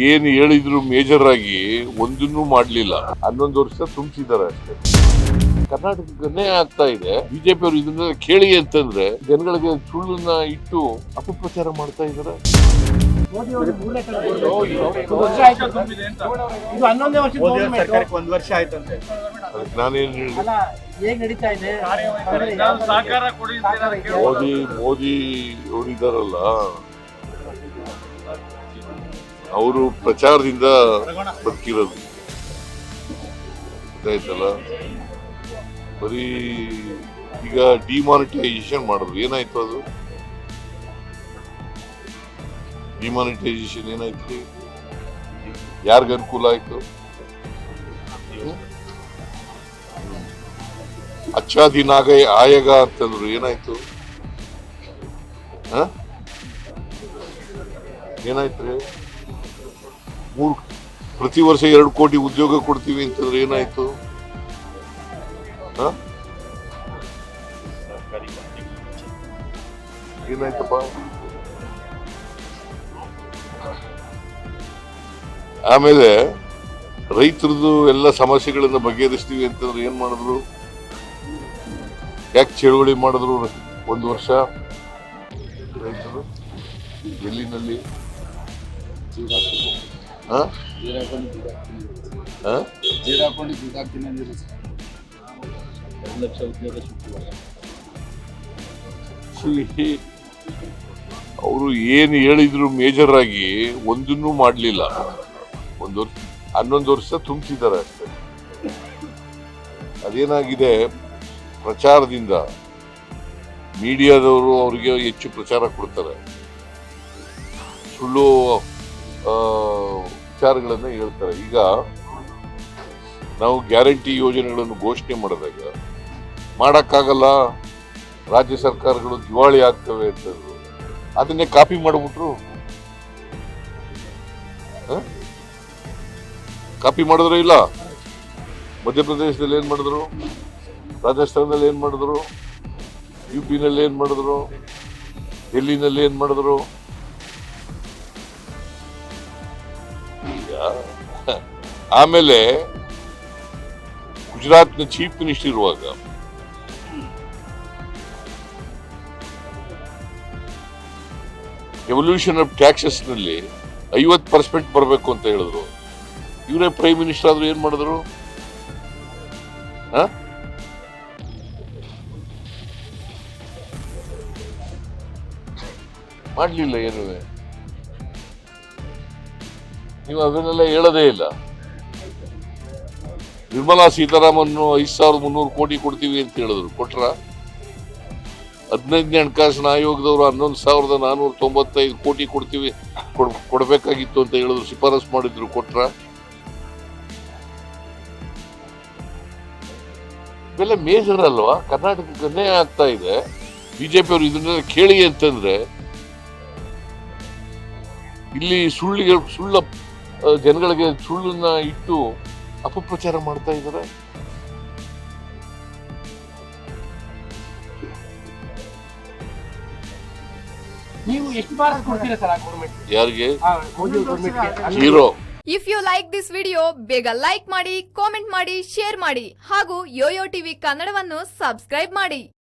ಏನ್ ಹೇಳಿದ್ರು ಮೇಜರ್ ಆಗಿ ಒಂದನ್ನು ಮಾಡ್ಲಿಲ್ಲ. 11 ವರ್ಷ ತುಂಬಿಸಿದ್ದಾರೆ ಅಷ್ಟೇ. ಕರ್ನಾಟಕಕ್ಕನ್ನೇ ಆಗ್ತಾ ಇದೆ. ಬಿಜೆಪಿ ಅವರು ಇದನ್ನ ಕೇಳಿ ಅಂತಂದ್ರೆ ಜನಗಳಿಗೆ ಸುಳ್ಳನ್ನ ಇಟ್ಟು ಅಪಪ್ರಚಾರ ಮಾಡ್ತಾ ಇದ್ದಾರೆ. ನಾನೇನ್ ಮೋದಿ ಅವರಿದ್ದಾರಲ್ಲ, ಅವರು ಪ್ರಚಾರದಿಂದ ಬದುಕಿರೋದು ಗೊತ್ತಾಯ್ತಲ್ಲ. ಬರೀ ಈಗ ಡಿಮಾನಿಟೈಸೇಷನ್ ಮಾಡಿದ್ರು, ಏನಾಯ್ತು ಅದು? ಡಿಮಾನಿಟೈಸೇಷನ್ ಏನಾಯ್ತು? ಯಾರಿಗ ಅನುಕೂಲ ಆಯ್ತು? ಅಚ್ಚಾ ದಿನ ಆಯಗ ಅಂತಂದ್ರು, ಏನಾಯ್ತು? ಏನಾಯ್ತು? ಪ್ರತಿ ವರ್ಷ 2 ಕೋಟಿ ಉದ್ಯೋಗ ಕೊಡ್ತೀವಿ ಅಂತಂದ್ರೆ ಏನಾಯ್ತು? ಏನಾಯ್ತಪ್ಪ? ಆಮೇಲೆ ರೈತರದ್ದು ಎಲ್ಲ ಸಮಸ್ಯೆಗಳನ್ನ ಬಗೆಹರಿಸ್ತೀವಿ ಅಂತಂದ್ರೆ ಏನ್ ಮಾಡಿದ್ರು? ಯಾಕೆ ಚಳುವಳಿ ಮಾಡಿದ್ರು 1 ವರ್ಷ? ರೈತರು ಡೆಲ್ಲಿನಲ್ಲಿ ಅವರು ಏನ್ ಹೇಳಿದ್ರು ಮೇಜರ್ ಆಗಿ ಒಂದನ್ನು ಮಾಡ್ಲಿಲ್ಲ. 11 ವರ್ಷ ತುಂಬಿಸಿದ್ದಾರೆ ಅಷ್ಟೇ. ಅದೇನಾಗಿದೆ, ಪ್ರಚಾರದಿಂದ ಮೀಡಿಯಾದವರು ಅವರಿಗೆ ಹೆಚ್ಚು ಪ್ರಚಾರ ಕೊಡ್ತಾರೆ, ಸುಳ್ಳು ವಿಚಾರಗಳನ್ನ ಹೇಳ್ತಾರೆ. ಈಗ ನಾವು ಗ್ಯಾರಂಟಿ ಯೋಜನೆಗಳನ್ನು ಘೋಷಣೆ ಮಾಡಿದಾಗ ಮಾಡಕ್ಕಾಗಲ್ಲ, ರಾಜ್ಯ ಸರ್ಕಾರಗಳು ದಿವಾಳಿ ಆಗ್ತವೆ ಅಂತಂದ್ರು. ಅದನ್ನೇ ಕಾಪಿ ಮಾಡಿಬಿಟ್ರು. ಕಾಪಿ ಮಾಡಿದ್ರು ಇಲ್ಲ? ಮಧ್ಯಪ್ರದೇಶದಲ್ಲಿ ಏನ್ ಮಾಡಿದ್ರು, ರಾಜಸ್ಥಾನದಲ್ಲಿ ಏನ್ ಮಾಡಿದ್ರು, UP ನಲ್ಲಿ ಏನ್ ಮಾಡಿದ್ರು, ಡೆಲ್ಲಿನಲ್ಲಿ ಏನ್ ಮಾಡಿದ್ರು? ಆಮೇಲೆ ಗುಜರಾತ್ನ ಚೀಫ್ ಮಿನಿಸ್ಟರ್ ಇರುವಾಗ ಎವಲ್ಯೂಷನ್ ಆಫ್ ಟ್ಯಾಕ್ಸಸ್ ನಲ್ಲಿ 50% ಬರಬೇಕು ಅಂತ ಹೇಳಿದ್ರು. ಇವರೇ ಪ್ರೈಮ್ ಮಿನಿಸ್ಟರ್ ಆದ್ರೂ ಏನ್ ಮಾಡಿದ್ರು? ಮಾಡ್ಲಿಲ್ಲ. ಏನು ನೀವು ಅದನ್ನೆಲ್ಲ ಹೇಳೋದೇ ಇಲ್ಲ. ನಿರ್ಮಲಾ ಸೀತಾರಾಮನ್ 5300 ಕೋಟಿ ಕೊಡ್ತೀವಿ ಅಂತ ಹೇಳಿದ್ರು, ಕೊಟ್ರ? 15ನೇ ಹಣಕಾಸಿನ ಆಯೋಗದವರು 11495 ಕೋಟಿ ಕೊಡ್ತೀವಿ ಕೊಡ್ಬೇಕಾಗಿತ್ತು ಅಂತ ಹೇಳಿದ್ರು, ಶಿಫಾರಸು ಮಾಡಿದ್ರು, ಕೊಟ್ರ? ಇವೆಲ್ಲ ಮೇಜರ್ ಅಲ್ವಾ? ಕರ್ನಾಟಕಕ್ಕನ್ನೇ ಆಗ್ತಾ ಇದೆ. ಬಿಜೆಪಿ ಅವರು ಇದನ್ನ ಕೇಳಿ ಅಂತಂದ್ರೆ ಇಲ್ಲಿ ಸುಳ್ಳ ಜನಗಳಿಗೆ ಸುಳ್ಳನ್ನ ಇಟ್ಟು ಅಪಪ್ರಚಾರ ಮಾಡ್ತಾ ಇದ್ದಾರೆ. ನೀವು ಎಷ್ಟು ಮಾರ್ಕ್ಸ್ ಕೊಡ್ತೀರಾ ಸರ್ ಆ ಗವರ್ನಮೆಂಟ್? ಯಾರಿಗೆ? Modi government. 0. If you like this video, ಬೇಗ ಲೈಕ್ ಮಾಡಿ, ಕಾಮೆಂಟ್ ಮಾಡಿ, ಶೇರ್ ಮಾಡಿ ಹಾಗೂ ಯೋಯೋ ಟಿವಿ ಕನ್ನಡವನ್ನು ಸಬ್ಸ್ಕ್ರೈಬ್ ಮಾಡಿ.